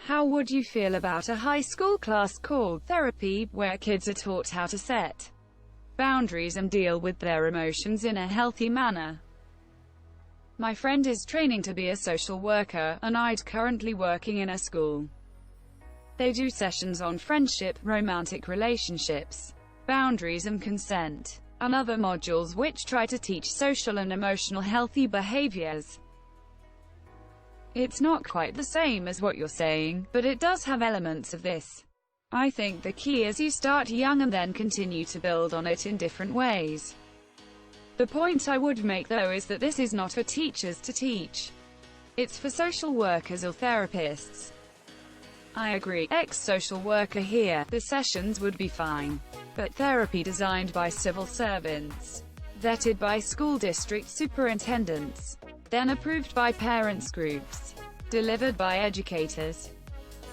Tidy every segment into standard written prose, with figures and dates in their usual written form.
How would you feel about a high school class called therapy, where kids are taught how to set boundaries and deal with their emotions in a healthy manner? My friend is training to be a social worker, and I'd currently working in a school. They do sessions on friendship, romantic relationships, boundaries and consent, and other modules which try to teach social and emotional healthy behaviors. It's not quite the same as what you're saying, but it does have elements of this. I think the key is you start young and then continue to build on it in different ways. The point I would make though is that this is not for teachers to teach. It's for social workers or therapists. I agree, ex-social worker here, the sessions would be fine. But therapy designed by civil servants, vetted by school district superintendents, then approved by parents groups, delivered by educators.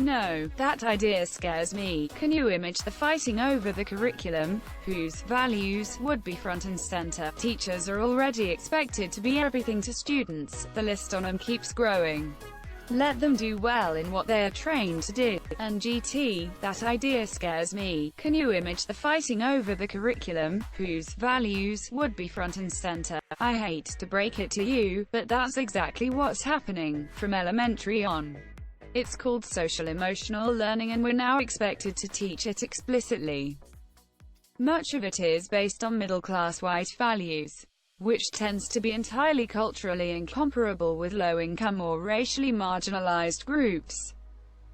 No, that idea scares me. Can you image the fighting over the curriculum, whose values would be front and center? Teachers are already expected to be everything to students. The list on them keeps growing. Let them do well in what they are trained to do. And GT, that idea scares me. Can you image the fighting over the curriculum, whose values would be front and center? I hate to break it to you, but that's exactly what's happening, from elementary on. It's called social-emotional learning and we're now expected to teach it explicitly. Much of it is based on middle-class white values, which tends to be entirely culturally incomparable with low-income or racially marginalized groups.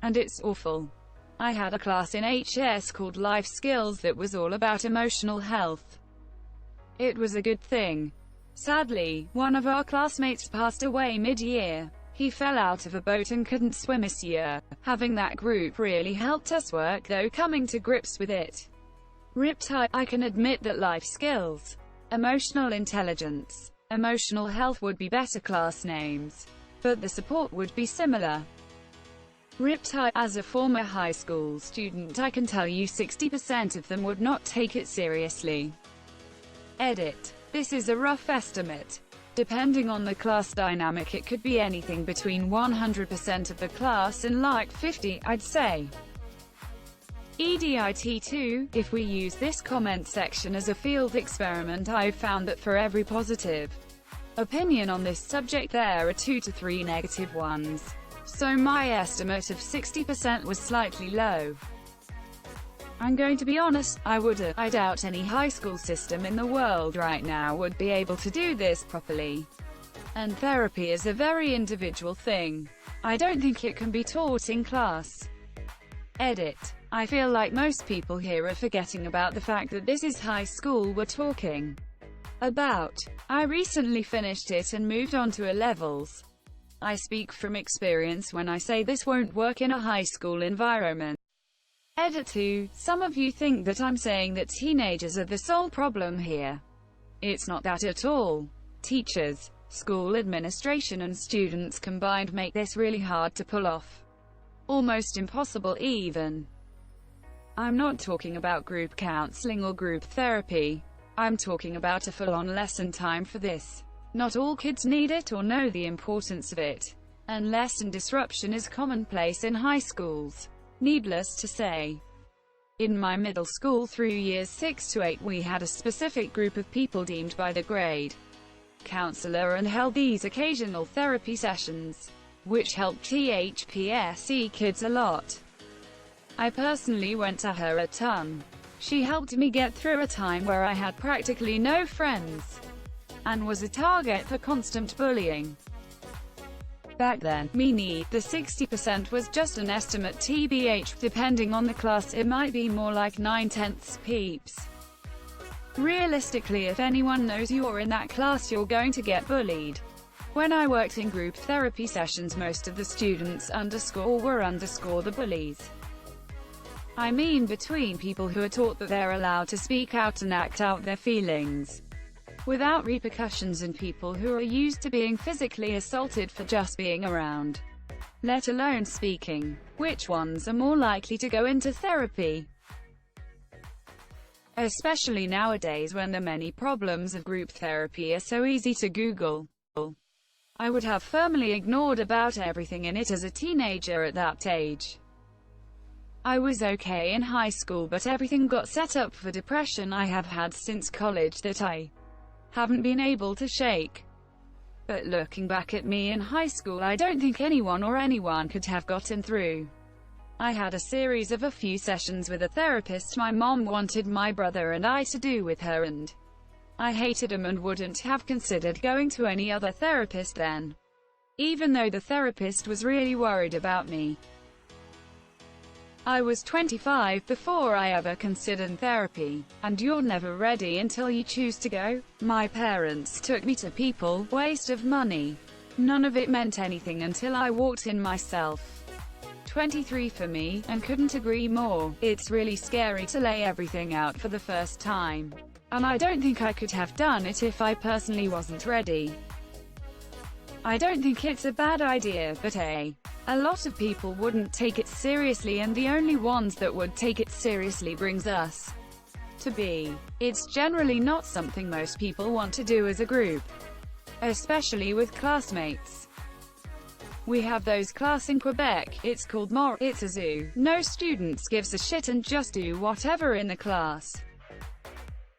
And it's awful. I had a class in HS called Life Skills that was all about emotional health. It was a good thing. Sadly, one of our classmates passed away mid-year. He fell out of a boat and couldn't swim this year. Having that group really helped us work though coming to grips with it. Riptide, I can admit that life skills, emotional intelligence, emotional health would be better class names, but the support would be similar. Riptide, as a former high school student I can tell you 60% of them would not take it seriously. Edit. This is a rough estimate. Depending on the class dynamic it could be anything between 100% of the class and like 50, I'd say. EDIT2, if we use this comment section as a field experiment, I've found that for every positive opinion on this subject there are 2 to 3 negative ones. So my estimate of 60% was slightly low. I'm going to be honest, I doubt any high school system in the world right now would be able to do this properly. And therapy is a very individual thing. I don't think it can be taught in class. Edit. I feel like most people here are forgetting about the fact that this is high school we're talking about. I recently finished it and moved on to A-levels. I speak from experience when I say this won't work in a high school environment. Edit 2. Some of you think that I'm saying that teenagers are the sole problem here. It's not that at all. Teachers, school administration and students combined make this really hard to pull off. Almost impossible even. I'm not talking about group counseling or group therapy. I'm talking about a full-on lesson time for this. Not all kids need it or know the importance of it. And lesson disruption is commonplace in high schools. Needless to say, in my middle school through years 6 to 8 we had a specific group of people deemed by the grade counselor and held these occasional therapy sessions, which helped THPSE kids a lot. I personally went to her a ton. She helped me get through a time where I had practically no friends, and was a target for constant bullying. Back then, the 60% was just an estimate tbh, depending on the class it might be more like 9/10 peeps. Realistically if anyone knows you're in that class you're going to get bullied. When I worked in group therapy sessions most of the students were the bullies. I mean between people who are taught that they're allowed to speak out and act out their feelings without repercussions, and people who are used to being physically assaulted for just being around, let alone speaking. Which ones are more likely to go into therapy? Especially nowadays when the many problems of group therapy are so easy to Google. I would have firmly ignored about everything in it as a teenager at that age. I was okay in high school, but everything got set up for depression I have had since college that I haven't been able to shake. But looking back at me in high school, I don't think anyone could have gotten through. I had a series of a few sessions with a therapist my mom wanted my brother and I to do with her, and I hated him and wouldn't have considered going to any other therapist then, even though the therapist was really worried about me. I was 25 before I ever considered therapy, and you're never ready until you choose to go. My parents took me to people, waste of money. None of it meant anything until I walked in myself. 23 for me, and couldn't agree more. It's really scary to lay everything out for the first time, and I don't think I could have done it if I personally wasn't ready. I don't think it's a bad idea, but a lot of people wouldn't take it seriously, and the only ones that would take it seriously brings us to be. It's generally not something most people want to do as a group, especially with classmates. We have those class in Quebec, it's called it's a zoo. No students gives a shit and just do whatever in the class.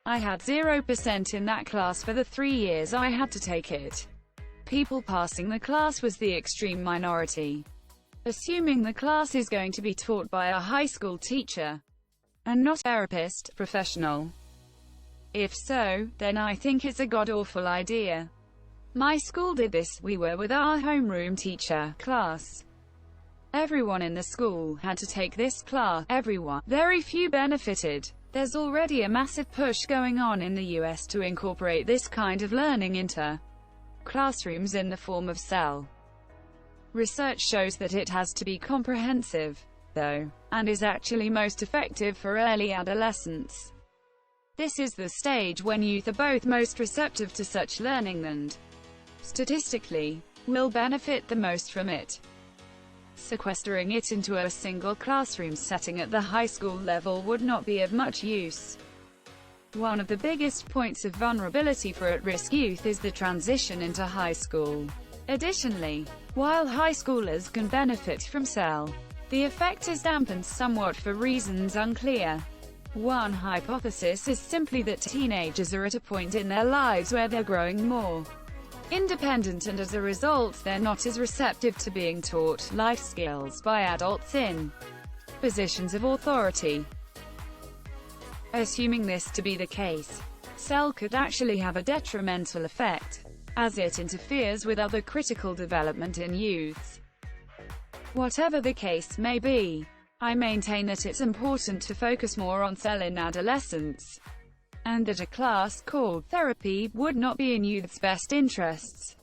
I had 0% in that class for the 3 years I had to take it. People passing the class was the extreme minority. Assuming the class is going to be taught by a high school teacher, and not a therapist, professional. If so, then I think it's a god-awful idea. My school did this. We were with our homeroom teacher class. Everyone in the school had to take this class. Everyone. Very few benefited. There's already a massive push going on in the US to incorporate this kind of learning into classrooms in the form of cell. Research shows that it has to be comprehensive, though, and is actually most effective for early adolescence. This is the stage when youth are both most receptive to such learning and, statistically, will benefit the most from it. Sequestering it into a single classroom setting at the high school level would not be of much use. One of the biggest points of vulnerability for at-risk youth is the transition into high school. Additionally, while high schoolers can benefit from cell, the effect is dampened somewhat for reasons unclear. One hypothesis is simply that teenagers are at a point in their lives where they're growing more independent, and as a result they're not as receptive to being taught life skills by adults in positions of authority. Assuming this to be the case, cell could actually have a detrimental effect, as it interferes with other critical development in youths. Whatever the case may be, I maintain that it's important to focus more on cell in adolescence, and that a class called therapy would not be in youth's best interests.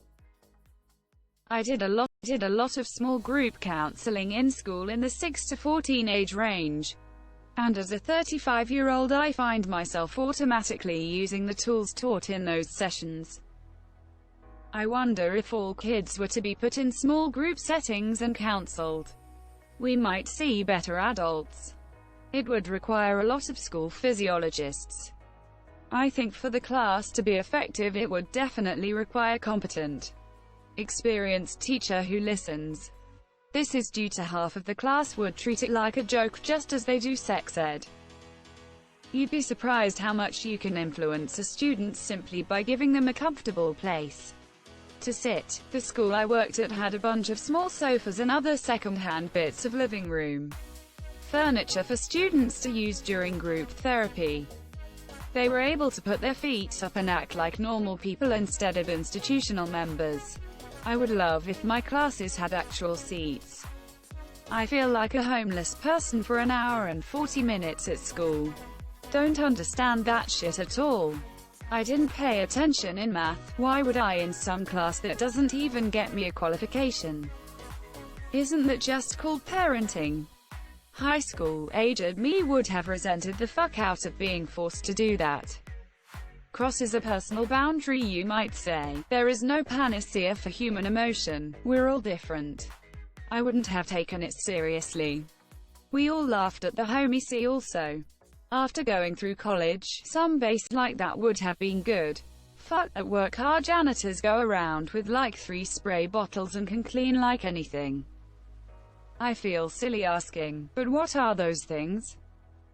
I did a lot of small group counseling in school in the 6 to 14 age range, and as a 35-year-old I find myself automatically using the tools taught in those sessions. I wonder if all kids were to be put in small group settings and counseled, we might see better adults. It would require a lot of school physiologists. I think for the class to be effective it would definitely require competent, experienced teacher who listens. This is due to half of the class would treat it like a joke, just as they do sex ed. You'd be surprised how much you can influence a student simply by giving them a comfortable place to sit. The school I worked at had a bunch of small sofas and other second-hand bits of living room furniture for students to use during group therapy. They were able to put their feet up and act like normal people instead of institutional members. I would love if my classes had actual seats. I feel like a homeless person for an hour and 40 minutes at school. Don't understand that shit at all. I didn't pay attention in math, why would I in some class that doesn't even get me a qualification? Isn't that just called parenting? High school-aged me would have resented the fuck out of being forced to do that. Crosses a personal boundary, you might say. There is no panacea for human emotion. We're all different. I wouldn't have taken it seriously. We all laughed at the homie C also. After going through college, some base like that would have been good. Fuck, at work our janitors go around with like 3 spray bottles and can clean like anything. I feel silly asking, but what are those things?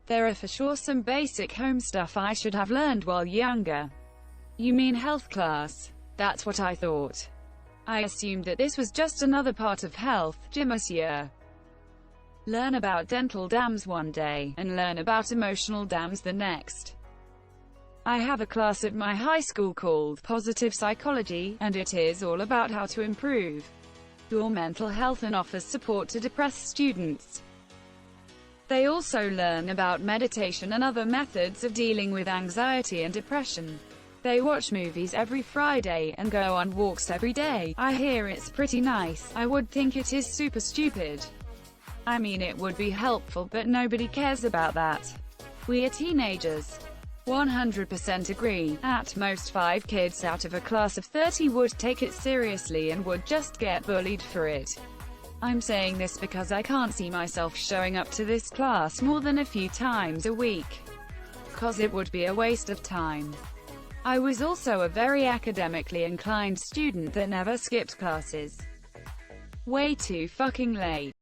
There are for sure some basic home stuff I should have learned while younger. You mean health class? That's what I thought. I assumed that this was just another part of health, je monsieur. Learn about dental dams one day, and learn about emotional dams the next. I have a class at my high school called Positive Psychology, and it is all about how to improve your mental health and offers support to depressed students. They also learn about meditation and other methods of dealing with anxiety and depression. They watch movies every Friday, and go on walks every day. I hear it's pretty nice. I would think it is super stupid. I mean, it would be helpful, but nobody cares about that. We are teenagers. 100% agree. At most 5 kids out of a class of 30 would take it seriously and would just get bullied for it. I'm saying this because I can't see myself showing up to this class more than a few times a week. 'Cause it would be a waste of time. I was also a very academically inclined student that never skipped classes. Way too fucking late.